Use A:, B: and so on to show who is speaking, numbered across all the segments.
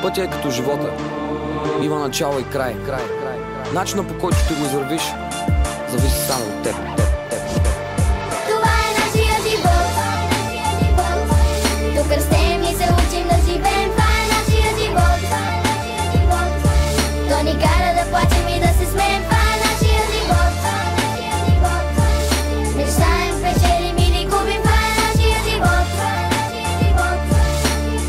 A: Пътя е като живота. Има начало и край. Начинът, по който ще го извървиш, зависи само от теб.
B: Това е нашия живот. Тук растем и се учим да живеем. Това е нашия живот. То ни кара да плачем и да се смеем. Това е нашия живот. Мечтаем, печелим или губим. Това е нашия живот.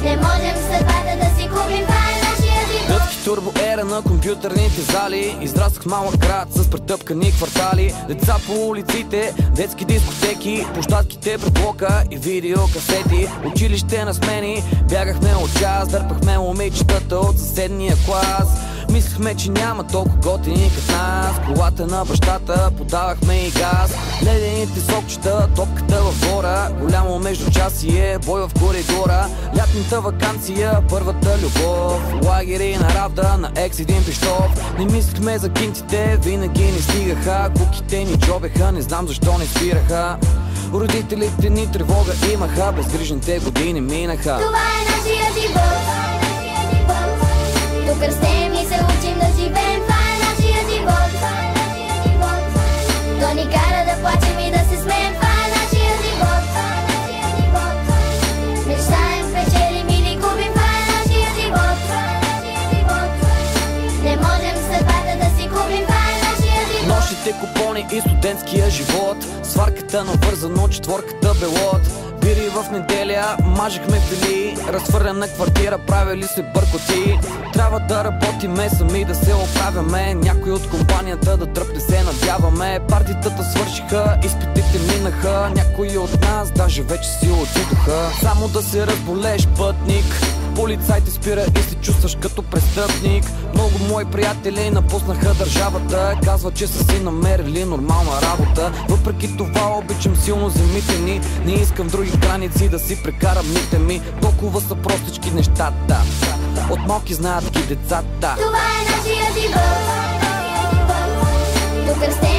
B: Не можем съдбата да си купим. Това е нашия живот.
A: Дъвки турбо ера на компютърните зали. Израснах в малък град с претъпкани квартали. Деца по улиците, детски дискотеки, площадките пред блока и видеокасети. Училище на смени, бягахме от час, дърпахме момичетата от съседния клас. Мислехме, че няма толкова готини като нас. Колата на бащата, подавахме и газ. Ледените сокчета, топката във двора. Голямо междучасие, бой в коридора. Лятната ваканция, първата любов. Лагери на Равда, на екс един пищов. Не мислехме за кинтите, винаги не стигаха. Куките ни джобеха, не знам защо не спираха. Родителите ни тревога имаха, безгрижните години минаха.
B: Това е нашия живот. Тук растем и се учим да живеем. Това е нашия живот. То ни кара да плачем и да се смеем. Това е нашия живот. Мечтаем, печелим или губим. Това е нашия живот. Не можем съдбата да си купим. Това е нашия живот.
A: Нощите, купони и студентския живот. Сварката навързано, четворката белот. Бири в неделя, мажехме фили. Разхвърлена квартира, правили се бъркоти. Трябва да работиме сами, да се оправяме. Някой от компанията да тръпне, се надяваме. Партитата свършиха, изпитите минаха. Някои от нас даже вече си отидоха. Само да се разболеш, пътник. Полицай те спира и се чувстваш като престъпник. Много мои приятели напуснаха държавата. Казват, че са си намерили нормална работа. Въпреки това обичам силно земите ни. Не искам в други граници да си прекарам дните ми. Толкова са простички нещата. От малки знаят ги децата.
B: Това е нашия живот. Тук растем